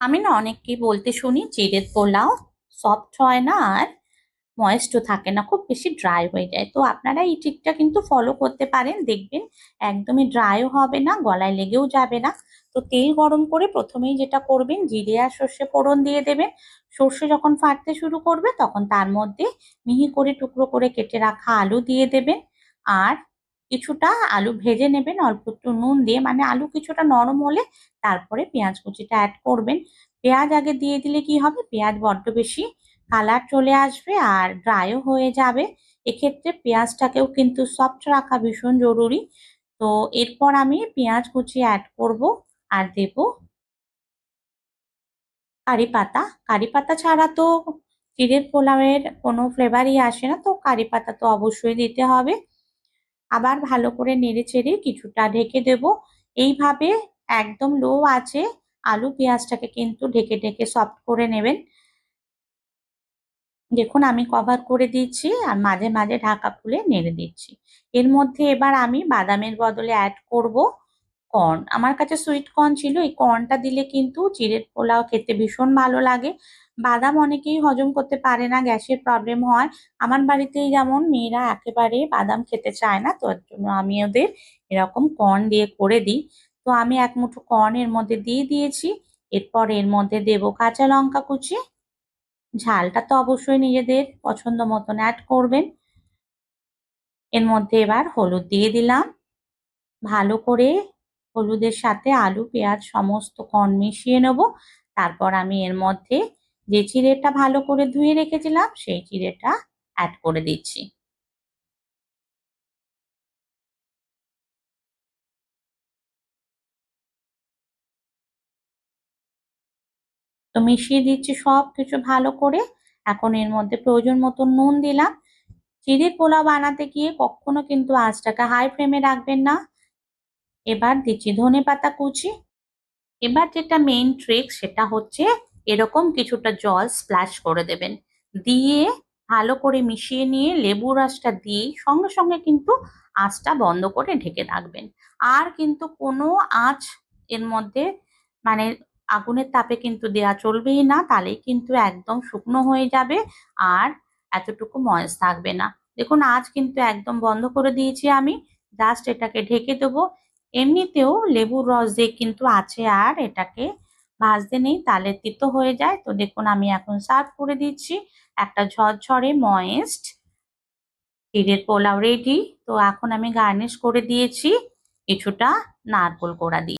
আমি না অনেককেই বলতে শুনি জিরের পোলাও সফট হয় না আর ময়েস্টও থাকে না, খুব বেশি ড্রাই হয়ে যায়। তো আপনারা এই ট্রিকটা কিন্তু ফলো করতে পারেন, দেখবেন একদমই ড্রাইও হবে না, গলায় লেগেও যাবে না। তো তেল গরম করে প্রথমেই যেটা করবেন, জিরে আর সর্ষে ফোড়ন দিয়ে দেবেন। সর্ষে যখন ফাটতে শুরু করবে তখন তার মধ্যে মিহি করে টুকরো করে কেটে রাখা আলু দিয়ে দেবেন। আর কিছুটা আলু ভেজে নেবেন অল্প একটু নুন দিয়ে, মানে আলু কিছুটা নরম হলে তারপরে পেঁয়াজ কুচিটা অ্যাড করবেন। পেঁয়াজ আগে দিয়ে দিলে কি হবে, পেঁয়াজ বড্ড বেশি কালার চলে আসবে আর ড্রাইও হয়ে যাবে। এক্ষেত্রে পেঁয়াজটাকেও কিন্তু সফট রাখা ভীষণ জরুরি। তো এরপর আমি পেঁয়াজ কুচি অ্যাড করব আর দেব কারি পাতা। কারি পাতা ছাড়া তো চিড়ের পোলাওয়ের কোনো ফ্লেভারই আসে না, তো কারি পাতা তো অবশ্যই দিতে হবে। আবার ভালো করে নেড়ে চেড়ে কিছুটা ঢেকে দেব। এইভাবে একদম লো আছে আলু পেঁয়াজটাকে কিন্তু ঢেকে ঢেকে সফট করে নেবেন। দেখুন আমি কভার করে দিচ্ছি আর মাঝে মাঝে ঢাকা খুলে নেড়ে দিচ্ছি। এর মধ্যে এবার আমি বাদামের বদলে অ্যাড করব কর্ন। আমার কাছে সুইট কর্ন ছিল, এই কর্নটা দিলে কিন্তু চিড়ের পোলাও খেতে ভীষণ ভালো লাগে। বাদাম অনেকেই হজম করতে পারে না, গ্যাসের প্রবলেম হয়। আমার বাড়িতেই যেমন মেয়েরা একেবারে বাদাম খেতে চায় না, তো এর জন্য আমি ওদের এরকম কর্ন দিয়ে করে দিই। তো আমি এক মুঠো কর্ন এর মধ্যে দিয়ে দিয়েছি। এরপর এর মধ্যে দেব কাঁচা লঙ্কা কুচি। ঝালটা তো অবশ্যই নিজেদের পছন্দ মতন অ্যাড করবেন। এর মধ্যে এবার হলুদ দিয়ে দিলাম। ভালো করে হলুদের সাথে আলু পেঁয়াজ সমস্ত কর্ন মিশিয়ে নেব। তারপর আমি এর মধ্যে যে চিড়েটা ভালো করে ধুয়ে রেখেছিলাম সেই চিড়েটা অ্যাড করে দিচ্ছি। তো মিশিয়ে দিচ্ছি সব কিছু ভালো করে। এখন এর মধ্যে প্রয়োজন মতো নুন দিলাম। চিড়ের পোলাও বানাতে গিয়ে কখনো কিন্তু আঁচটাকে হাই ফ্লেমে রাখবেন না। এবার দিচ্ছি ধনেপাতা কুচি। এবার যেটা মেইন ট্রিক সেটা হচ্ছে এরকম কিছুটা জল স্প্ল্যাশ করে দেবেন, দিয়ে ভালো করে মিশিয়ে নিয়ে লেবু রসটা দিয়ে সঙ্গে সঙ্গে কিন্তু আঁচটা বন্ধ করে ঢেকে রাখবেন। আর কিন্তু কোনো আঁচ এর মধ্যে মানে আগুনের তাপে কিন্তু দেয়া চলবেই না, তাহলেই কিন্তু একদম শুকনো হয়ে যাবে আর এতটুকু ময়েস থাকবে না। দেখুন আঁচ কিন্তু একদম বন্ধ করে দিয়েছি আমি, জাস্ট এটাকে ঢেকে দেবো। এমনিতেও লেবুর রস দিয়ে কিন্তু আছে আর এটাকে ভাজতে নেই, তাহলে তিতো হয়ে যায়। তো দেখুন আমি এখন সার্ভ করে দিচ্ছি। একটা ঝরঝরে ময়েস্ট চিড়ের পোলাও রেডি। তো এখন আমি গার্নিশ করে দিয়েছি কিছুটা নারকোল কোড়া দিয়ে।